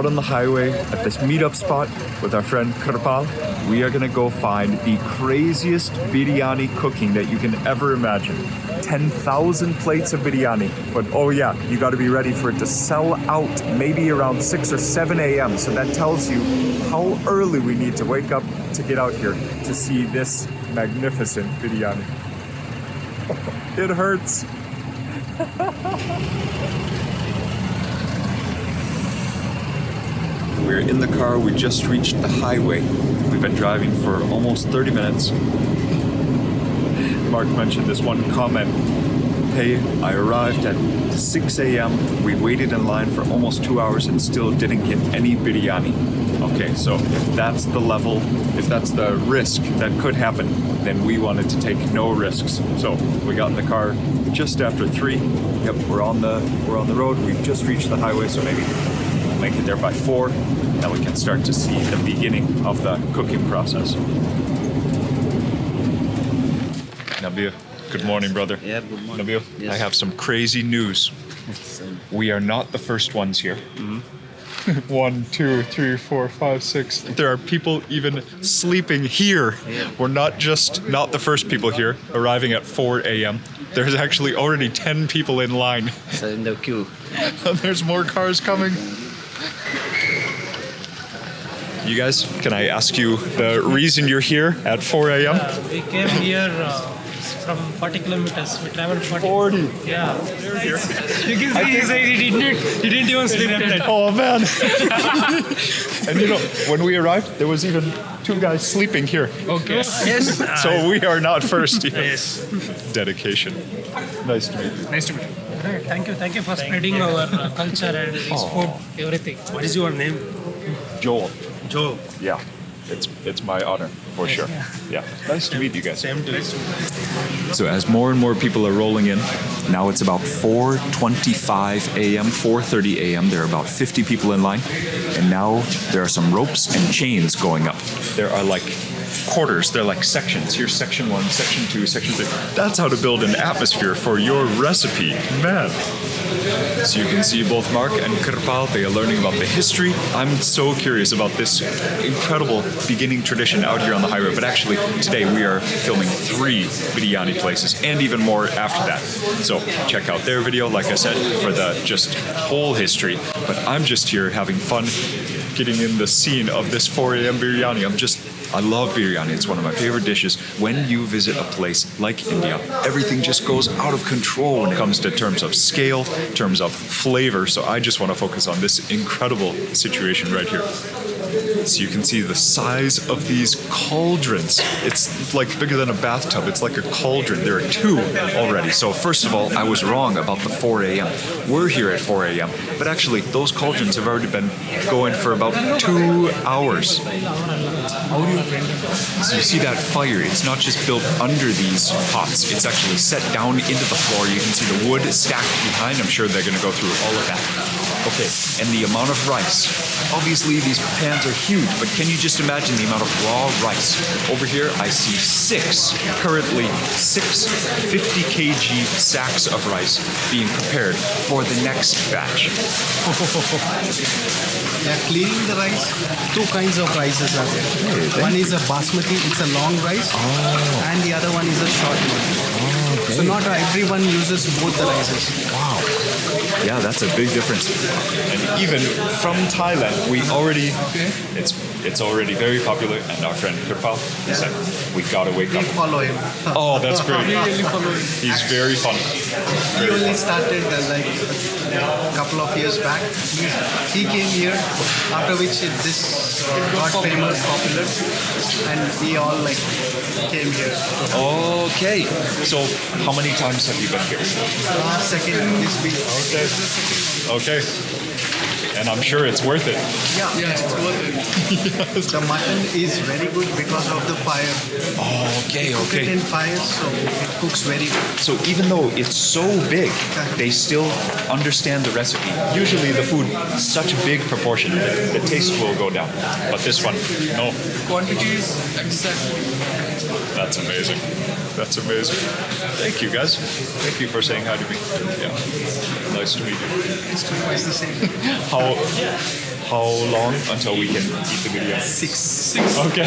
out on the highway at this meetup spot with our friend Kripal. We are gonna go find the craziest biryani cooking that you can ever imagine. 10,000 plates of biryani. But oh yeah, you gotta be ready for it to sell out maybe around 6 or 7 a.m. So that tells you how early we need to wake up to get out here to see this magnificent biryani. It hurts. We're in the car, we just reached the highway. We've been driving for almost 30 minutes. Mark mentioned this one comment. Hey, I arrived at 6 a.m. We waited in line for almost 2 hours and still didn't get any biryani. Okay, so if that's the level, if that's the risk that could happen, then we wanted to take no risks. So we got in the car just after 3. Yep, we're on the road. We've just reached the highway, so maybe we'll make it there by 4. Then we can start to see the beginning of the cooking process. Nabil, good morning, brother. Yeah, good morning. Nabil, Yes. I have some crazy news. We are not the first ones here. 1, 2, 3, 4, 5, 6. There are people even sleeping here. Yeah. We're not the first people here, arriving at 4 a.m. There's actually already 10 people in line. So in the queue. And there's more cars coming. You guys, can I ask you the reason you're here at 4 a.m.? We came here from 40 kilometers. We traveled 40. 40. Yeah. You can see he didn't even sleep that night. Oh man. And you know, when we arrived, there was even 2 guys sleeping here. Okay. Yes. So we are not first yet. Yes. Dedication. Nice to meet you. Nice to meet you. Thank you for spreading our culture and this food, everything. What is your name? Joel. Joe. Yeah. It's my honor, for sure. Yeah. Nice to meet you guys. Same to you. So as more and more people are rolling in, now it's about 4:25 a.m., 4:30 a.m. There are about 50 people in line, and now there are some ropes and chains going up. There are like quarters, they're like sections. Here's section 1, section 2, section 3. That's how to build an atmosphere for your recipe, man. So you can see both Mark and Kripal, they are learning about the history. I'm so curious about this incredible beginning tradition out here on the highway. But actually, today we are filming 3 biryani places and even more after that. So check out their video, like I said, for the just whole history. But I'm just here having fun getting in the scene of this 4 a.m. biryani. I love biryani. It's one of my favorite dishes. When you visit a place like India, everything just goes out of control when it comes to terms of scale, terms of flavor. So I just want to focus on this incredible situation right here. So you can see the size of these cauldrons. It's like bigger than a bathtub. It's like a cauldron. There are 2 already. So first of all, I was wrong about the 4 a.m. We're here at 4 a.m. But actually, those cauldrons have already been going for about 2 hours. So you see that fire, it's not just built under these pots, it's actually set down into the floor. You can see the wood stacked behind. I'm sure they're going to go through all of that. Okay, and the amount of rice. Obviously these pans are huge, but can you just imagine the amount of raw rice? Over here I see 6 50 kg sacks of rice being prepared for the next batch. They are cleaning the rice. 2 kinds of rices are there. One is a basmati, it's a long rice, and the other one is a short one. So not everyone uses both the rices. Wow. Yeah, that's a big difference. And even from Thailand, it's already very popular. And our friend Kripal said, we gotta wake We up. follow him. Oh, that's great. We really follow him. He's very fun. He only started like a couple of years back. He came here, after which this got famous, popular, and we all like came here. Okay. So how many times have you been here? Second this week. Okay. And I'm sure it's worth it. Yeah, it's worth it. The mutton is very good because of the fire. Okay, Cook it in fire, so it cooks very good. So even though it's so big, they still understand the recipe. Usually the food, such a big proportion, the taste will go down. But this one, no. Quantity is exact. That's amazing. That's amazing. Thank you, guys. Thank you for saying hi to me. Yeah. Nice to meet you. It's twice the same. How long until we can eat the biryani? 6. Okay.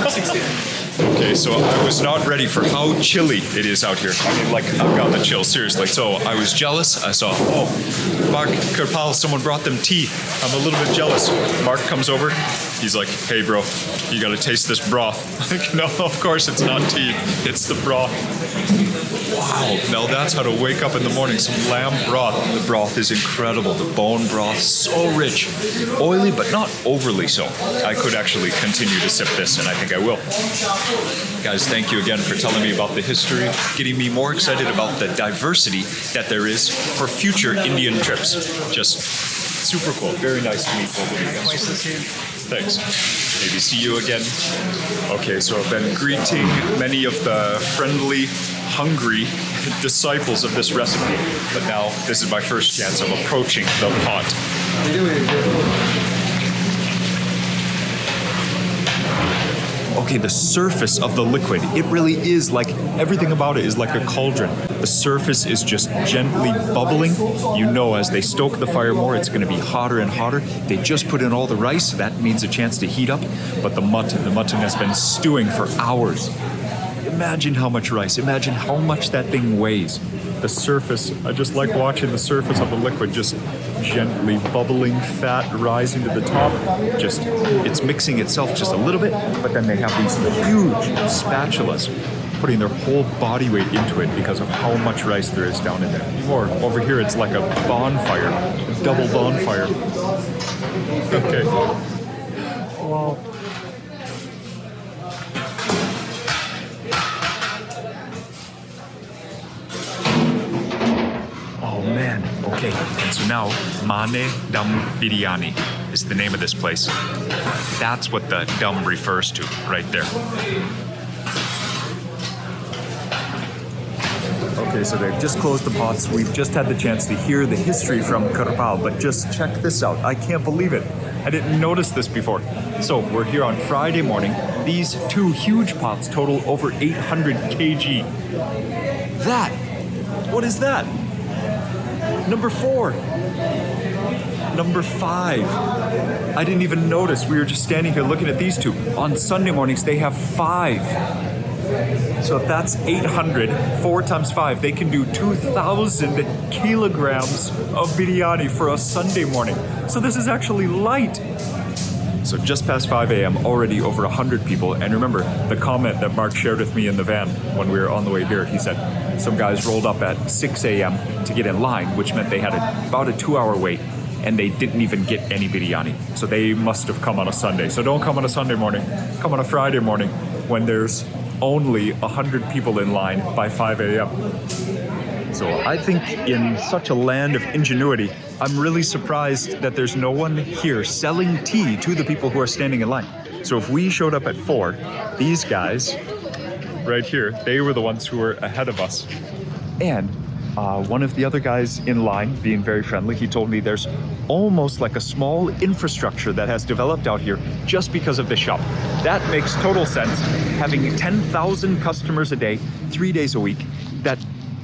6 a.m. Okay, so I was not ready for how chilly it is out here. I mean, like, I've got the chill, seriously. So I was jealous. I saw, Mark, Kripal, someone brought them tea. I'm a little bit jealous. Mark comes over. He's like, hey, bro, you got to taste this broth. Like, no, of course it's not tea. It's the broth. Wow, now that's how to wake up in the morning. Some lamb broth. The broth is incredible. The bone broth, so rich. Oily, but not overly so. I could actually continue to sip this, and I think I will. Guys, thank you again for telling me about the history, getting me more excited about the diversity that there is for future Indian trips. Just super cool. Very nice to meet both of you guys. Twice the same. Thanks. Maybe see you again. Okay, so I've been greeting many of the friendly, hungry disciples of this recipe, but now this is my first chance of approaching the pot. Okay, the surface of the liquid, it really is like, everything about it is like a cauldron. The surface is just gently bubbling. You know, as they stoke the fire more, it's gonna be hotter and hotter. They just put in all the rice, so that means a chance to heat up. But the mutton has been stewing for hours. Imagine how much rice, imagine how much that thing weighs. The surface, I just like watching the surface of the liquid just gently bubbling, fat rising to the top. Just, it's mixing itself just a little bit, but then they have these huge spatulas putting their whole body weight into it because of how much rice there is down in there. Or over here, it's like a bonfire, a double bonfire. Okay. Wow. Man, okay, and so now Mani Dum Biriyani is the name of this place. That's what the dum refers to right there. Okay, so they've just closed the pots. We've just had the chance to hear the history from Kripal, but just check this out. I can't believe it. I didn't notice this before. So we're here on Friday morning. These two huge pots total over 800 kg. That, what is that? Number 4. Number 5. I didn't even notice. We were just standing here looking at these two. On Sunday mornings, they have 5. So if that's 800, 4 times 5, they can do 2,000 kilograms of biryani for a Sunday morning. So this is actually light. So just past 5 a.m., already over 100 people. And remember, the comment that Mark shared with me in the van when we were on the way here, he said, some guys rolled up at 6 a.m. to get in line, which meant they had about a 2-hour wait, and they didn't even get any biryani. So they must have come on a Sunday. So don't come on a Sunday morning, come on a Friday morning when there's only 100 people in line by 5 a.m. So I think in such a land of ingenuity, I'm really surprised that there's no one here selling tea to the people who are standing in line. So if we showed up at 4, these guys right here, they were the ones who were ahead of us. And one of the other guys in line, being very friendly, he told me there's almost like a small infrastructure that has developed out here just because of the shop. That makes total sense. Having 10,000 customers a day, 3 days a week, that,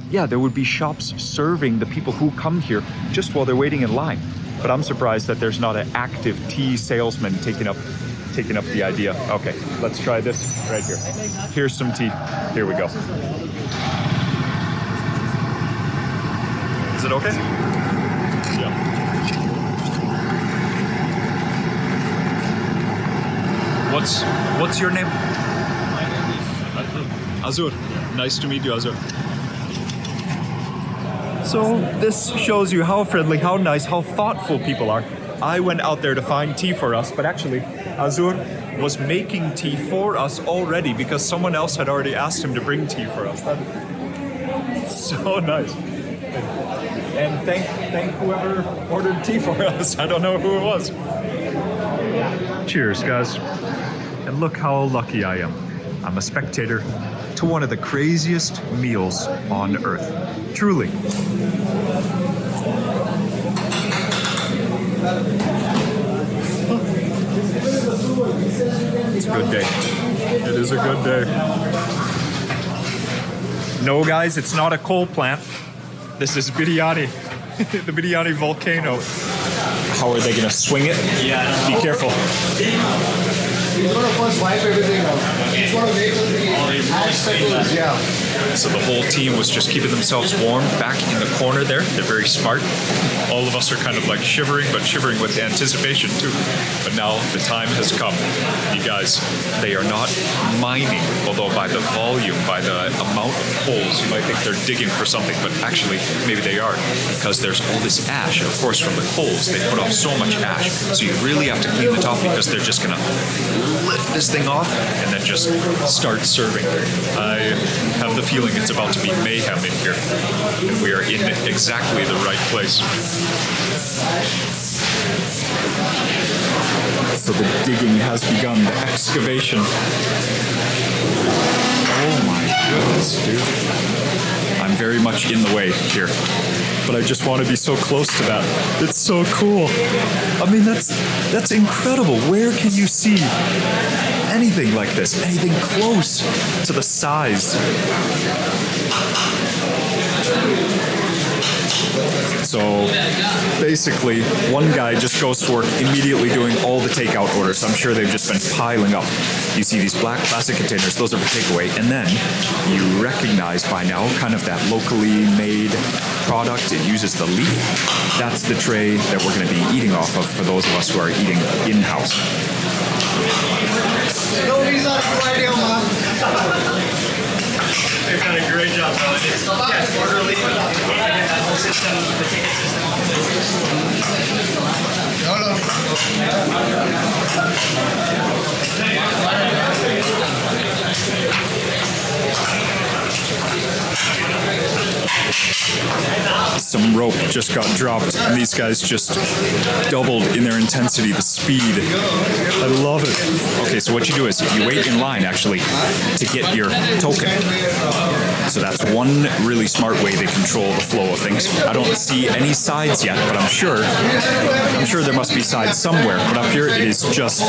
yeah, there would be shops serving the people who come here just while they're waiting in line. But I'm surprised that there's not an active tea salesman taking up the idea. Okay, let's try this right here. Here's some tea. Here we go. Is it okay? Yeah. What's your name? My name is Azur. Azur. Nice to meet you, Azur. So this shows you how friendly, how nice, how thoughtful people are. I went out there to find tea for us, but actually Azur was making tea for us already because someone else had already asked him to bring tea for us. That's so nice. And thank whoever ordered tea for us. I don't know who it was. Cheers, guys. And look how lucky I am. I'm a spectator to one of the craziest meals on earth. Truly. It's a good day. It is a good day. No, guys, it's not a coal plant. This is biryani. The biryani volcano. How are they gonna swing it? Be careful. He's gonna first wipe everything out. He's gonna wait till the ash settles. Yeah. So the whole team was just keeping themselves warm back in the corner there. They're very smart. All of us are kind of like shivering, but shivering with anticipation too. But now the time has come. You guys, they are not mining, although by the volume, by the amount of holes, you might think they're digging for something, but actually maybe they are, because there's all this ash. And of course, from the coals, they put off so much ash. So you really have to clean the top because they're just gonna lift this thing off and then just start serving. I have the feeling it's about to be mayhem in here, and we are in exactly the right place. So the digging has begun, the excavation. Oh my goodness, dude. I'm very much in the way here, but I just want to be so close to that. It's so cool. I mean, that's incredible. Where can you see anything like this? Anything close to the size? So basically, one guy just goes to work immediately doing all the takeout orders. I'm sure they've just been piling up. You see these black plastic containers, those are for takeaway. And then you recognize by now kind of that locally made product. It uses the leaf. That's the tray that we're going to be eating off of for those of us who are eating in-house. No visa required here, ma'am. They've done a great job, though. It's orderly. And that whole system, the ticket Some rope just got dropped, and these guys just doubled in their intensity, the speed. I love it. Okay, so what you do is you wait in line, actually, to get your token. So that's one really smart way they control the flow of things. I don't see any sides yet, but I'm sure there must be sides somewhere. But up here, it is just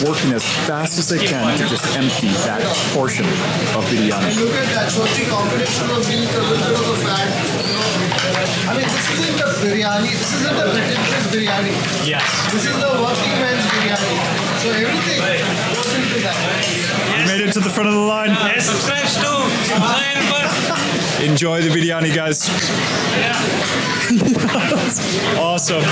working as fast as they can to just empty that portion of biryani. Look at that. So the combination of meat, a little bit of the fat. I mean, this isn't the biryani. This isn't the pretentious biryani. Yes. This is the working man's biryani. So everything goes into that. We made it to the front of the line. Yes, subscribe to Enjoy the biryani, guys. Awesome.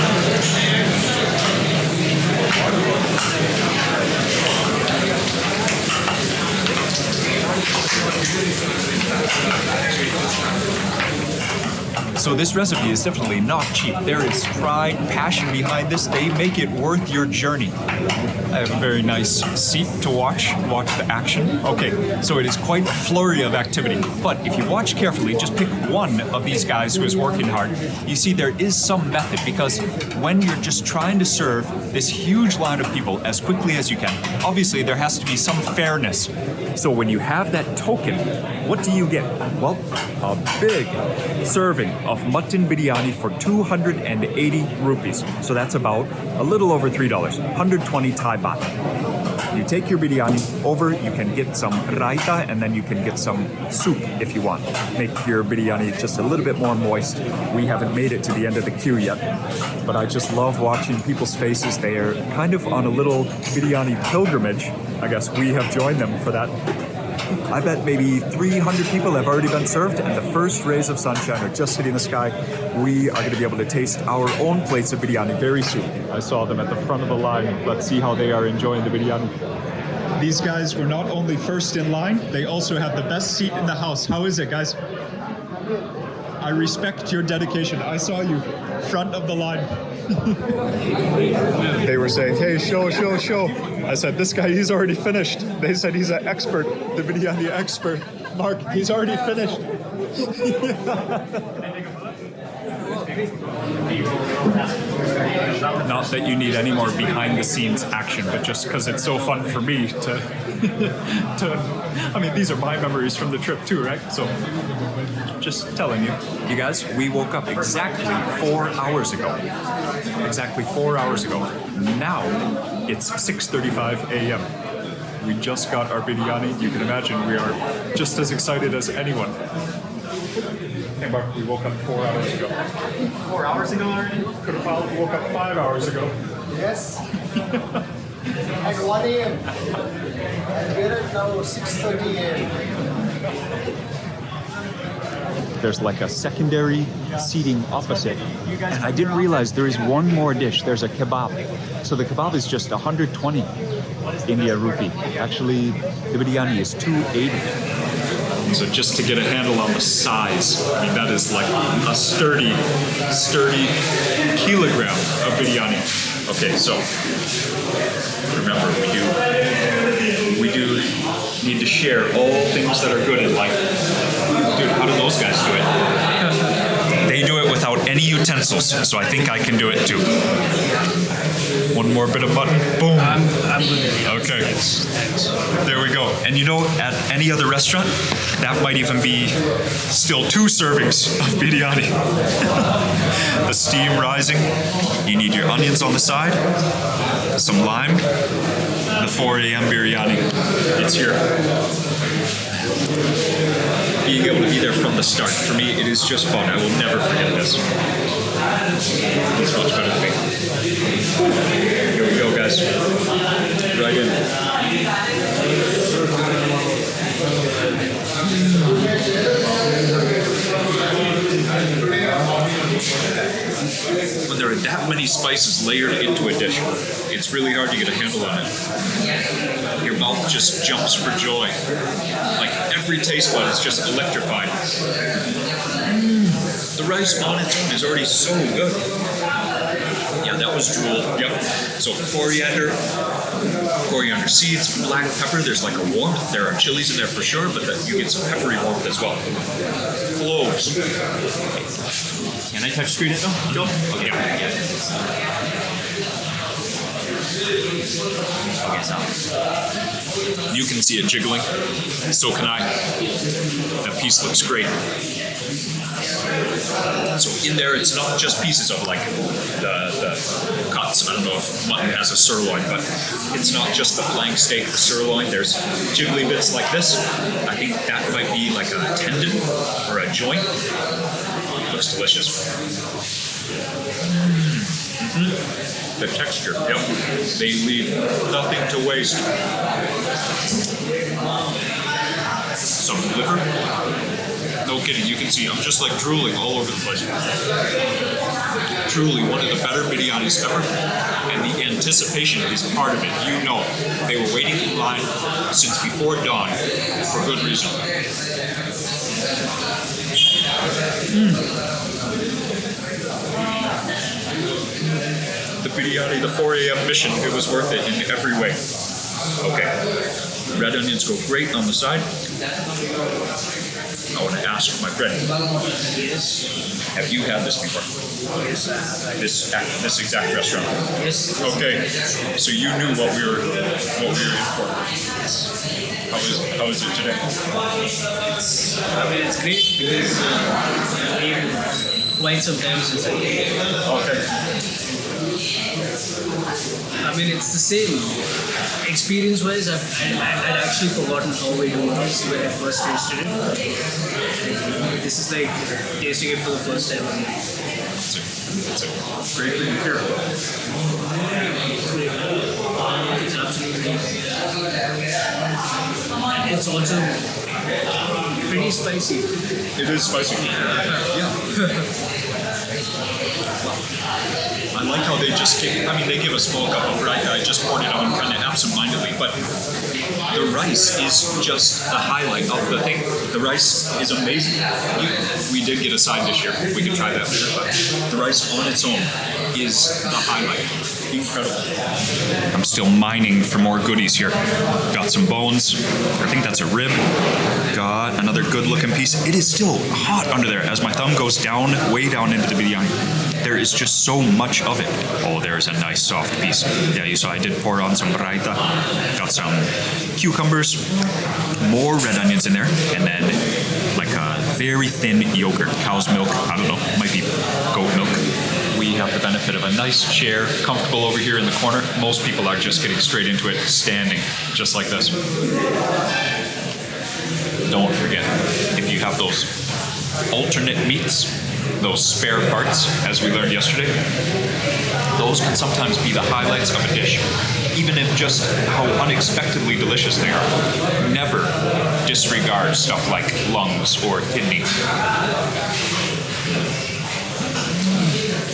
So this recipe is definitely not cheap. There is pride, passion behind this. They make it worth your journey. I have a very nice seat to watch the action. Okay, so it is quite a flurry of activity. But if you watch carefully, just pick one of these guys who is working hard. You see there is some method, because when you're just trying to serve this huge line of people as quickly as you can, obviously there has to be some fairness. So when you have that token, what do you get? Well, a big serving of mutton biryani for 280 rupees. So that's about a little over $3, 120 Thai baht. You take your biryani over, you can get some raita, and then you can get some soup if you want. Make your biryani just a little bit more moist. We haven't made it to the end of the queue yet, but I just love watching people's faces. They are kind of on a little biryani pilgrimage. I guess we have joined them for that. I bet maybe 300 people have already been served, and the first rays of sunshine are just hitting the sky. We are going to be able to taste our own plates of biryani very soon. I saw them at the front of the line. Let's see how they are enjoying the biryani. These guys were not only first in line, they also have the best seat in the house. How is it, guys? I respect your dedication. I saw you front of the line. They were saying, hey, show. I said, this guy, he's already finished. They said he's an expert, the biryani expert. Mark, he's already finished. Not that you need any more behind the scenes action, but just because it's so fun for me to I mean, these are my memories from the trip too, right? So just telling you. You guys, we woke up exactly 4 hours ago. Exactly 4 hours ago. Now it's 6:35 a.m. We just got our biryani. You can imagine we are just as excited as anyone. We woke up 4 hours ago. 4 hours ago already? Kripal woke up 5 hours ago. Yes. At 1 a.m. And we're at now 6:30 a.m. There's like a secondary seating opposite. And I didn't realize there is one more dish. There's a kebab. So the kebab is just 120 India rupee. Actually, the biryani is 280. So just to get a handle on the size, I mean, that is like a sturdy kilogram of biryani. Okay, so remember, we do need to share all things that are good in life. Dude, how do those guys do it? They do it without any utensils, so I think I can do it too. One more bit of mutton, boom. I'm good. Okay. Thanks. There we go. And you know, at any other restaurant, that might even be still 2 servings of biryani. The steam rising. You need your onions on the side, some lime, the 4 a.m. biryani. It's here. Being able to be there from the start, for me, it is just fun. I will never forget this. It's much better than me. Here we go, guys. Right in. When there are that many spices layered into a dish, it's really hard to get a handle on it. Your mouth just jumps for joy. Like every taste bud is just electrified. The rice on its own is already so good. Yeah, that was drool. Yep. So coriander seeds, black pepper. There's like a warmth. There are chilies in there for sure, but you get some peppery warmth as well. Cloves. Can I touch screen it though? Go. Okay. Yeah. Okay, so you can see it jiggling. So can I. That piece looks great. So in there, it's not just pieces of like the cuts. I don't know if mutton has a sirloin, but it's not just the flank steak, the sirloin. There's jiggly bits like this. I think that might be like a tendon or a joint. Looks delicious. Mm-hmm. The texture, yep. They leave nothing to waste. Some liver. No kidding, you can see I'm just like drooling all over the place. Truly one of the better biryanis ever, and the anticipation is part of it. You know, they were waiting in line since before dawn for good reason. The biryani, the 4 a.m. mission, it was worth it in every way. Okay, red onions go great on the side. I want to ask my friend, have you had this before? Yes. This exact restaurant? Yes. Okay, so you knew what we were in for. How is it today? I mean, it's great because it's been quite some time since I came. Okay. I mean, it's the same. Experience-wise, I'd actually forgotten how we do this when I first tasted it. This is like tasting it for the first time. It's a great thing to hear. It's absolutely. And it's also pretty spicy. It is spicy. Yeah. I like how they just they give a small cup of rice. I just poured it on kind of absent-mindedly, but the rice is just the highlight of the thing. The rice is amazing. We did get a side dish here. We can try that later, but the rice on its own is the highlight. Incredible. I'm still mining for more goodies here. Got some bones. I think that's a rib. Got another good-looking piece. It is still hot under there as my thumb goes down, way down into the biryani. There is just so much of it. Oh, there's a nice soft piece. Yeah, you saw I did pour on some raita. Got some cucumbers, more red onions in there, and then like a very thin yogurt, cow's milk. I don't know, might be goat milk. We have the benefit of a nice chair, comfortable over here in the corner. Most people are just getting straight into it, standing, just like this. Don't forget, if you have those alternate meats, those spare parts, as we learned yesterday, those can sometimes be the highlights of a dish, even if just how unexpectedly delicious they are. Never disregard stuff like lungs or kidney.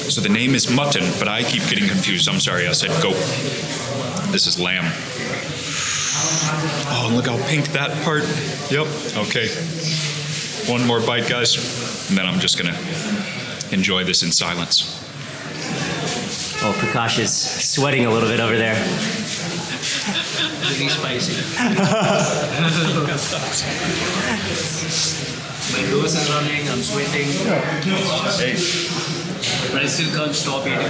So the name is mutton, but I keep getting confused. I'm sorry, I said goat. This is lamb. Oh, and look how pink that part. Yep, okay. One more bite, guys, and then I'm just gonna enjoy this in silence. Oh, Prakash is sweating a little bit over there. Very spicy. My nose is running, I'm sweating. Hey, But I still can't stop eating.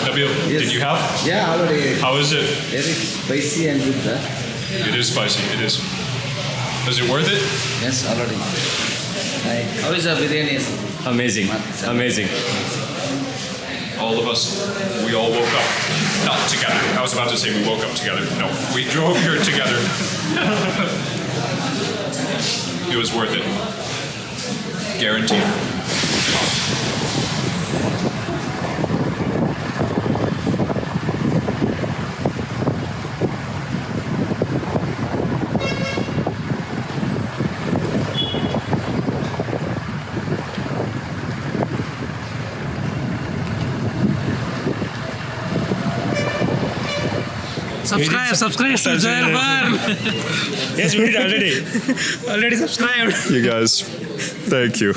W, did you have? Yeah, already. How is it? Very spicy and good. It is spicy, it is. Is it worth it? Yes, already. How is the biryani? Amazing. Amazing. All of us, we all woke up. Not together. I was about to say we woke up together. No, we drove here together. It was worth it. Guaranteed. Subscribe to Joel Bar. Yes, we did already. Already subscribed. You guys, thank you.